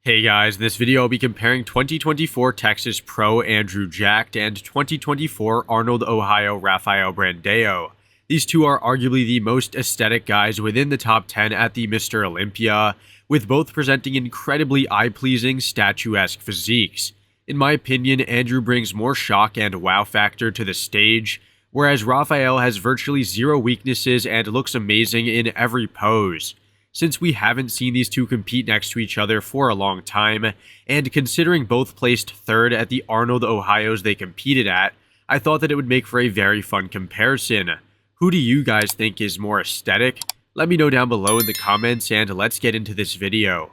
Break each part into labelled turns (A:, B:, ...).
A: Hey guys, in this video I'll be comparing 2024 Texas Pro Andrew Jacked and 2024 Arnold Ohio Rafael Brandao. These two are arguably the most aesthetic guys within the top 10 at the Mr. Olympia, with both presenting incredibly eye-pleasing, statuesque physiques. In my opinion, Andrew brings more shock and wow factor to the stage, whereas Rafael has virtually zero weaknesses and looks amazing in every pose. Since we haven't seen these two compete next to each other for a long time, and considering both placed third at the Arnold Ohios they competed at, I thought that it would make for a very fun comparison. Who do you guys think is more aesthetic? Let me know down below in the comments, and let's get into this video.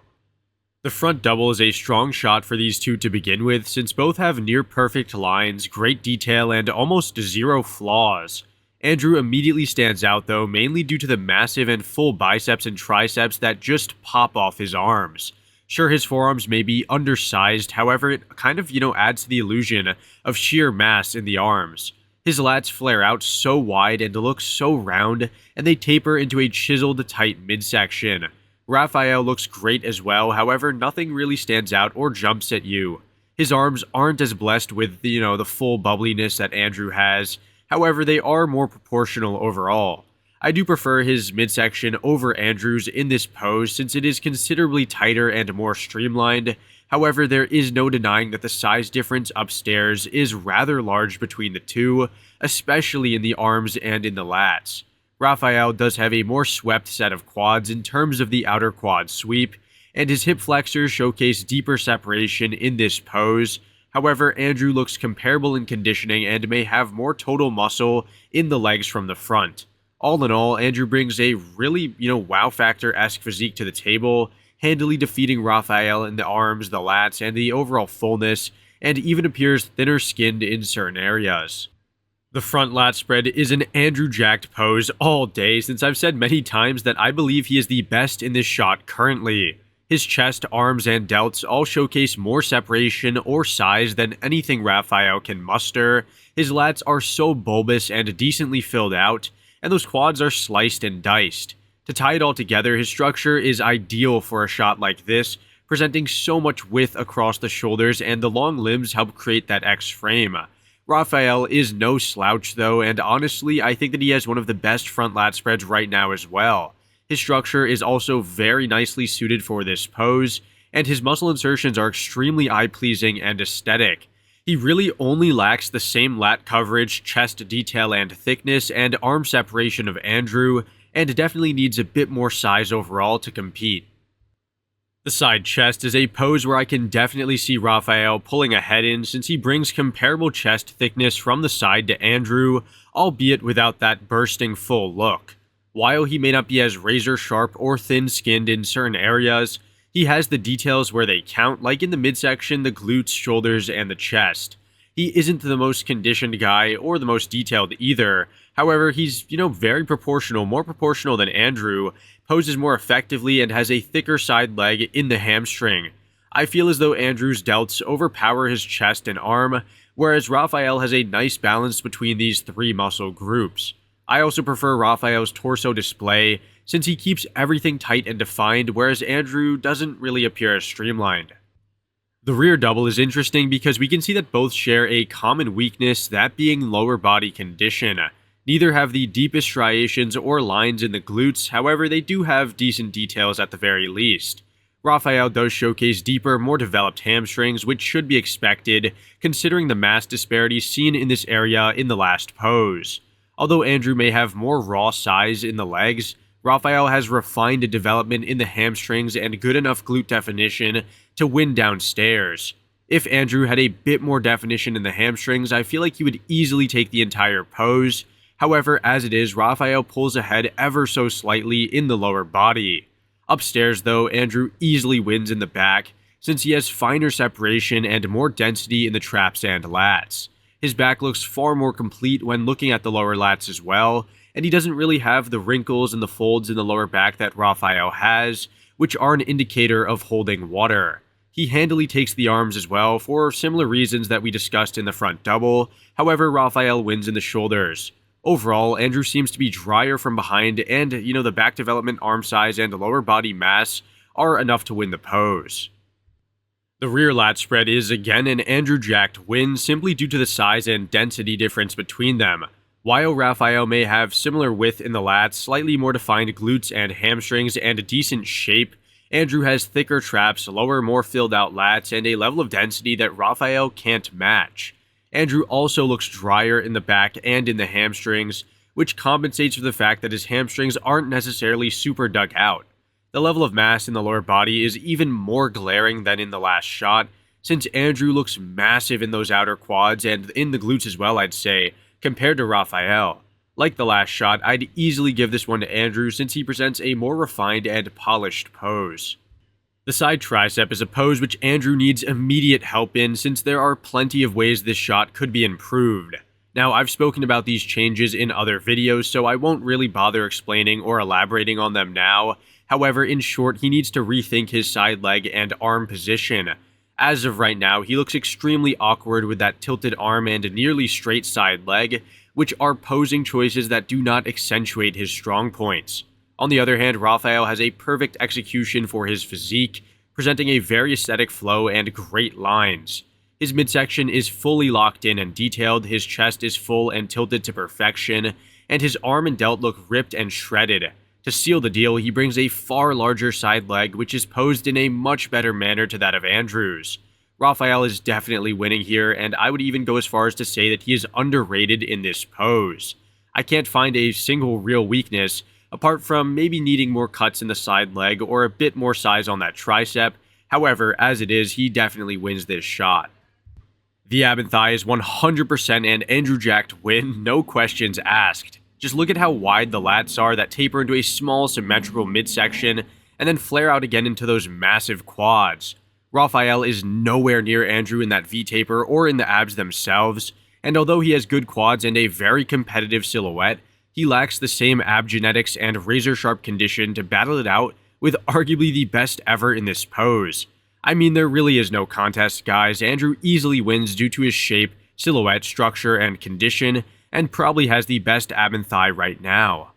A: The front double is a strong shot for these two to begin with, since both have near-perfect lines, great detail, and almost zero flaws. Andrew immediately stands out though, mainly due to the massive and full biceps and triceps that just pop off his arms. Sure, his forearms may be undersized, however it kind of, adds to the illusion of sheer mass in the arms. His lats flare out so wide and look so round, and they taper into a chiseled tight midsection. Rafael looks great as well, however nothing really stands out or jumps at you. His arms aren't as blessed with, the full bubbliness that Andrew has. However, they are more proportional overall. I do prefer his midsection over Andrew's in this pose since it is considerably tighter and more streamlined. However, there is no denying that the size difference upstairs is rather large between the two, especially in the arms and in the lats. Rafael does have a more swept set of quads in terms of the outer quad sweep, and his hip flexors showcase deeper separation in this pose. However, Andrew looks comparable in conditioning and may have more total muscle in the legs from the front. All in all, Andrew brings a really, wow factor-esque physique to the table, handily defeating Rafael in the arms, the lats, and the overall fullness, and even appears thinner skinned in certain areas. The front lat spread is an Andrew Jacked pose all day, since I've said many times that I believe he is the best in this shot currently. His chest, arms, and delts all showcase more separation or size than anything Rafael can muster. His lats are so bulbous and decently filled out, and those quads are sliced and diced. To tie it all together, his structure is ideal for a shot like this, presenting so much width across the shoulders, and the long limbs help create that X frame. Rafael is no slouch though, and honestly, I think that he has one of the best front lat spreads right now as well. His structure is also very nicely suited for this pose, and his muscle insertions are extremely eye-pleasing and aesthetic. He really only lacks the same lat coverage, chest detail and thickness, and arm separation of Andrew, and definitely needs a bit more size overall to compete. The side chest is a pose where I can definitely see Rafael pulling ahead in, since he brings comparable chest thickness from the side to Andrew, albeit without that bursting full look. While he may not be as razor-sharp or thin-skinned in certain areas, he has the details where they count, like in the midsection, the glutes, shoulders, and the chest. He isn't the most conditioned guy or the most detailed either. However, he's, very proportional, more proportional than Andrew, poses more effectively, and has a thicker side leg in the hamstring. I feel as though Andrew's delts overpower his chest and arm, whereas Rafael has a nice balance between these three muscle groups. I also prefer Rafael's torso display, since he keeps everything tight and defined, whereas Andrew doesn't really appear as streamlined. The rear double is interesting because we can see that both share a common weakness, that being lower body condition. Neither have the deepest striations or lines in the glutes, however they do have decent details at the very least. Rafael does showcase deeper, more developed hamstrings, which should be expected, considering the mass disparity seen in this area in the last pose. Although Andrew may have more raw size in the legs, Rafael has refined development in the hamstrings and good enough glute definition to win downstairs. If Andrew had a bit more definition in the hamstrings, I feel like he would easily take the entire pose. However, as it is, Rafael pulls ahead ever so slightly in the lower body. Upstairs though, Andrew easily wins in the back, since he has finer separation and more density in the traps and lats. His back looks far more complete when looking at the lower lats as well, and he doesn't really have the wrinkles and the folds in the lower back that Rafael has, which are an indicator of holding water. He handily takes the arms as well for similar reasons that we discussed in the front double, however Rafael wins in the shoulders. Overall, Andrew seems to be drier from behind, and, the back development, arm size, and lower body mass are enough to win the pose. The rear lat spread is again an Andrew jacked win simply due to the size and density difference between them. While Rafael may have similar width in the lats, slightly more defined glutes and hamstrings, and a decent shape, Andrew has thicker traps, lower, more filled out lats, and a level of density that Rafael can't match. Andrew also looks drier in the back and in the hamstrings, which compensates for the fact that his hamstrings aren't necessarily super dug out. The level of mass in the lower body is even more glaring than in the last shot, since Andrew looks massive in those outer quads and in the glutes as well, I'd say, compared to Rafael. Like the last shot, I'd easily give this one to Andrew since he presents a more refined and polished pose. The side tricep is a pose which Andrew needs immediate help in since there are plenty of ways this shot could be improved. Now, I've spoken about these changes in other videos, so I won't really bother explaining or elaborating on them now. However, in short, he needs to rethink his side leg and arm position. As of right now, he looks extremely awkward with that tilted arm and nearly straight side leg, which are posing choices that do not accentuate his strong points. On the other hand, Rafael has a perfect execution for his physique, presenting a very aesthetic flow and great lines. His midsection is fully locked in and detailed, his chest is full and tilted to perfection, and his arm and delt look ripped and shredded. To seal the deal, he brings a far larger side leg, which is posed in a much better manner to that of Andrew's. Rafael is definitely winning here, and I would even go as far as to say that he is underrated in this pose. I can't find a single real weakness, apart from maybe needing more cuts in the side leg or a bit more size on that tricep. However, as it is, he definitely wins this shot. The ab and thigh is 100% an Andrew jacked win, no questions asked. Just look at how wide the lats are that taper into a small symmetrical midsection and then flare out again into those massive quads. Rafael is nowhere near Andrew in that V-taper or in the abs themselves, and although he has good quads and a very competitive silhouette, he lacks the same ab genetics and razor-sharp condition to battle it out with arguably the best ever in this pose. I mean, there really is no contest, guys. Andrew easily wins due to his shape, silhouette, structure, and condition, and probably has the best ab and thigh right now.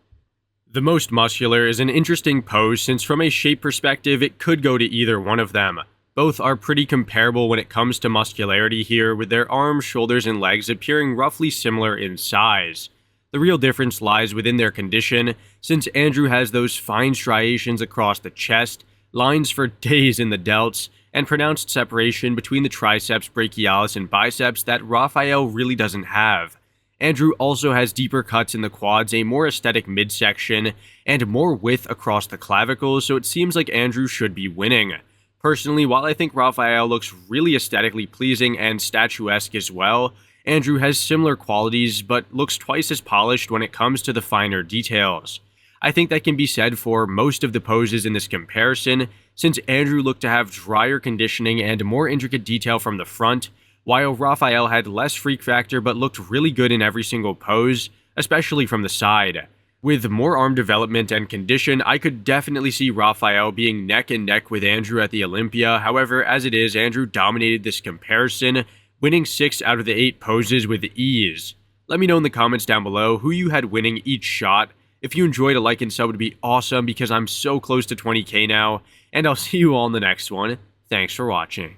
A: The most muscular is an interesting pose since from a shape perspective it could go to either one of them. Both are pretty comparable when it comes to muscularity here, with their arms, shoulders, and legs appearing roughly similar in size. The real difference lies within their condition, since Andrew has those fine striations across the chest, lines for days in the delts, and pronounced separation between the triceps, brachialis, and biceps that Rafael really doesn't have. Andrew also has deeper cuts in the quads, a more aesthetic midsection, and more width across the clavicles, so it seems like Andrew should be winning. Personally, while I think Rafael looks really aesthetically pleasing and statuesque as well, Andrew has similar qualities but looks twice as polished when it comes to the finer details. I think that can be said for most of the poses in this comparison, since Andrew looked to have drier conditioning and more intricate detail from the front, while Rafael had less freak factor but looked really good in every single pose, especially from the side. With more arm development and condition, I could definitely see Rafael being neck and neck with Andrew at the Olympia. However, as it is, Andrew dominated this comparison, winning 6 out of the 8 poses with ease. Let me know in the comments down below who you had winning each shot. If you enjoyed, a like and sub would be awesome because I'm so close to 20k now, and I'll see you all in the next one. Thanks for watching.